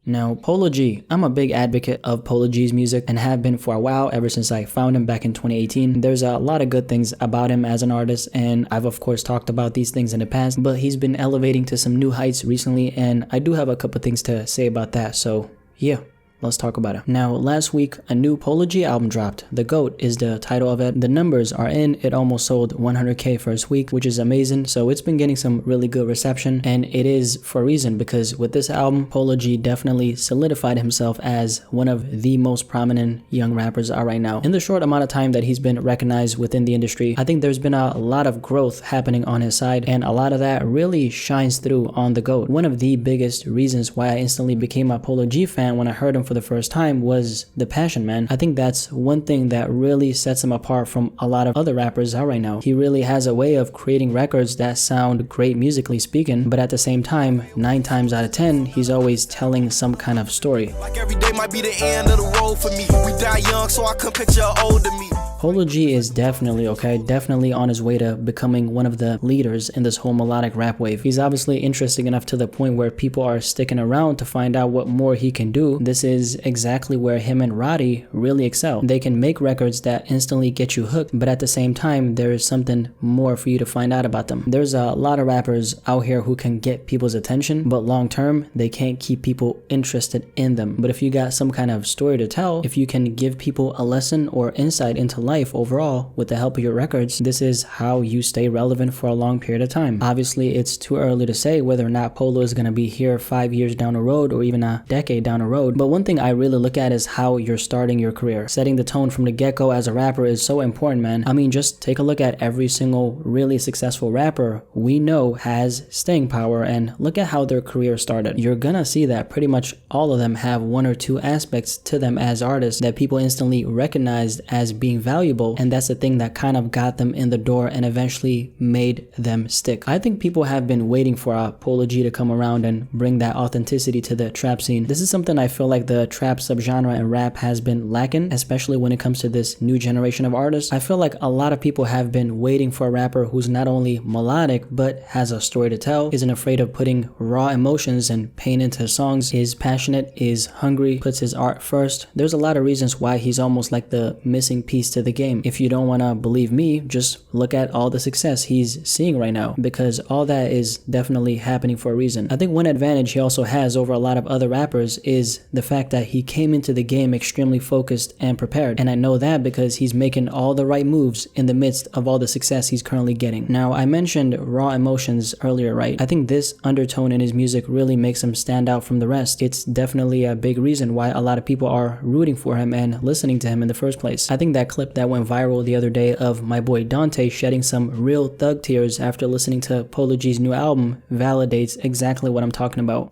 Now, Polo G, I'm a big advocate of Polo G's music and have been for a while, ever since I found him back in 2018. There's a lot of good things about him as an artist, and I've of course talked about these things in the past, but he's been elevating to some new heights recently, and I do have a couple things to say about that, so yeah. Let's talk about it. Now, last week, a new Polo G album dropped. The GOAT is the title of it. The numbers are in. It almost sold 100K first week, which is amazing. So it's been getting some really good reception, and it is for a reason, because with this album, Polo G definitely solidified himself as one of the most prominent young rappers out right now. In the short amount of time that he's been recognized within the industry, I think there's been a lot of growth happening on his side, and a lot of that really shines through on the GOAT. One of the biggest reasons why I instantly became a Polo G fan when I heard him for the first time was the passion, man. I think that's one thing that really sets him apart from a lot of other rappers out right now. He really has a way of creating records that sound great musically speaking, but at the same time, 9 times out of 10, he's always telling some kind of story. Like every day might be the end of the road for me. We die young, so I can picture older me. Polo G is definitely on his way to becoming one of the leaders in this whole melodic rap wave. He's obviously interesting enough to the point where people are sticking around to find out what more he can do. This is exactly where him and Roddy really excel. They can make records that instantly get you hooked, but at the same time, there is something more for you to find out about them. There's a lot of rappers out here who can get people's attention, but long term, they can't keep people interested in them. But if you got some kind of story to tell, if you can give people a lesson or insight into life overall with the help of your records, this is how you stay relevant for a long period of time. Obviously, it's too early to say whether or not Polo is going to be here 5 years down the road or even a decade down the road, but one thing I really look at is how you're starting your career. Setting the tone from the get-go as a rapper is so important, man. I mean, just take a look at every single really successful rapper we know has staying power, and look at how their career started. You're gonna see that pretty much all of them have 1 or 2 aspects to them as artists that people instantly recognized as being valuable, and that's the thing that kind of got them in the door and eventually made them stick. I think people have been waiting for a Polo G to come around and bring that authenticity to the trap scene. This is something I feel like the trap subgenre and rap has been lacking, especially when it comes to this new generation of artists. I feel like a lot of people have been waiting for a rapper who's not only melodic but has a story to tell, isn't afraid of putting raw emotions and pain into his songs, is passionate, is hungry, puts his art first. There's a lot of reasons why he's almost like the missing piece to the game. If you don't want to believe me, just look at all the success he's seeing right now, because all that is definitely happening for a reason. I think one advantage he also has over a lot of other rappers is the fact that he came into the game extremely focused and prepared, and I know that because he's making all the right moves in the midst of all the success he's currently getting. Now, I mentioned raw emotions earlier, right? I think this undertone in his music really makes him stand out from the rest. It's definitely a big reason why a lot of people are rooting for him and listening to him in the first place. I think that clip that went viral the other day of my boy Dante shedding some real thug tears after listening to Polo G's new album validates exactly what I'm talking about.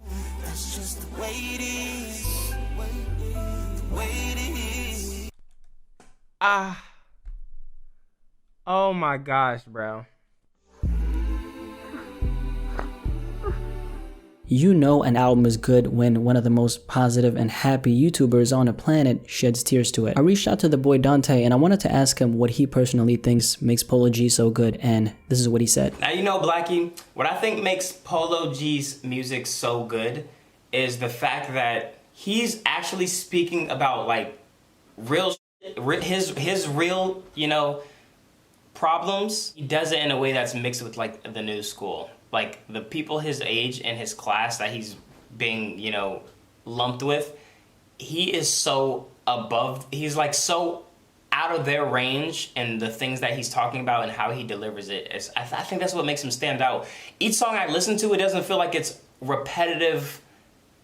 Oh my gosh, bro. You know an album is good when one of the most positive and happy YouTubers on the planet sheds tears to it. I reached out to the boy Dante and I wanted to ask him what he personally thinks makes Polo G so good, and this is what he said. Now, you know, Blackie, what I think makes Polo G's music so good is the fact that he's actually speaking about like real his real, you know, problems. He does it in a way that's mixed with like the new school. Like the people his age and his class that he's being, you know, lumped with, he is so above, he's like so out of their range, and the things that he's talking about and how he delivers it. I think that's what makes him stand out. Each song I listen to, it doesn't feel like it's repetitive.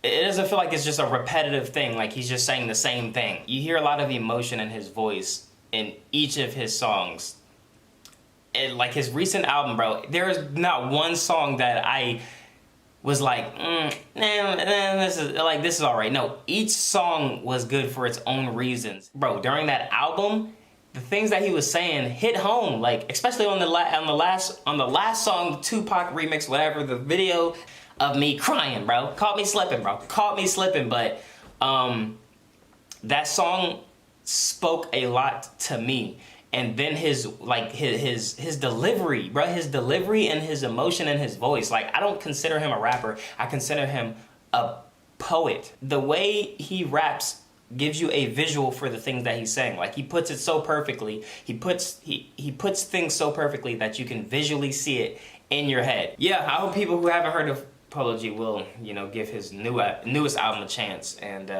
It doesn't feel like it's just a repetitive thing, like he's just saying the same thing. You hear a lot of emotion in his voice in each of his songs. And like his recent album, bro, there is not one song that I was like, this is all right. No, each song was good for its own reasons. Bro, during that album, the things that he was saying hit home, like especially on the last song, Tupac remix, whatever, the video of me crying, bro. Caught me slipping, bro. Caught me slipping, but that song spoke a lot to me. And then his delivery, bro, his delivery and his emotion and his voice. Like, I don't consider him a rapper. I consider him a poet. The way he raps gives you a visual for the things that he's saying. Like, he puts it so perfectly. He puts things so perfectly that you can visually see it in your head. Yeah, I hope people who haven't heard of Polo G will, you know, give his newest album a chance and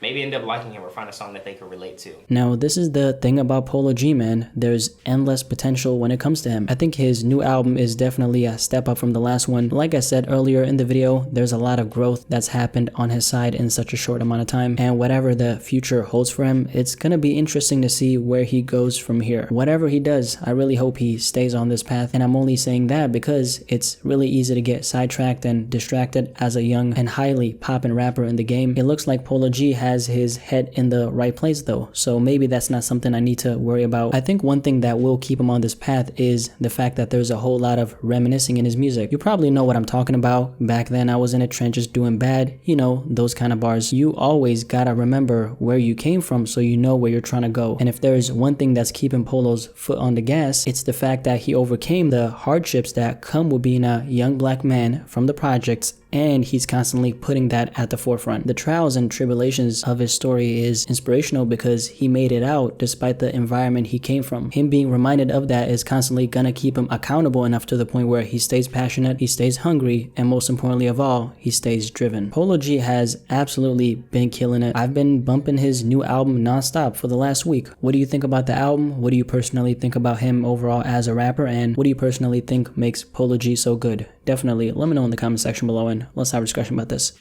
maybe end up liking him or find a song that they could relate to. Now, this is the thing about Polo G, man. There's endless potential when it comes to him. I think his new album is definitely a step up from the last one. Like I said earlier in the video, there's a lot of growth that's happened on his side in such a short amount of time. And whatever the future holds for him, it's gonna be interesting to see where he goes from here. Whatever he does, I really hope he stays on this path. And I'm only saying that because it's really easy to get sidetracked and distracted as a young and highly poppin' rapper in the game. It looks like Polo G has his head in the right place though, so maybe that's not something I need to worry about. I think one thing that will keep him on this path is the fact that there's a whole lot of reminiscing in his music. You probably know what I'm talking about. Back then I was in the trenches doing bad, you know, those kind of bars. You always gotta remember where you came from so you know where you're trying to go. And if there's one thing that's keeping Polo's foot on the gas, it's the fact that he overcame the hardships that come with being a young black man from the projects, and he's constantly putting that at the forefront. The trials and tribulations of his story is inspirational because he made it out despite the environment he came from. Him being reminded of that is constantly gonna keep him accountable enough to the point where he stays passionate, he stays hungry, and most importantly of all, he stays driven. Polo G has absolutely been killing it. I've been bumping his new album nonstop for the last week. What do you think about the album? What do you personally think about him overall as a rapper? And what do you personally think makes Polo G so good? Definitely let me know in the comment section below and let's have a discussion about this.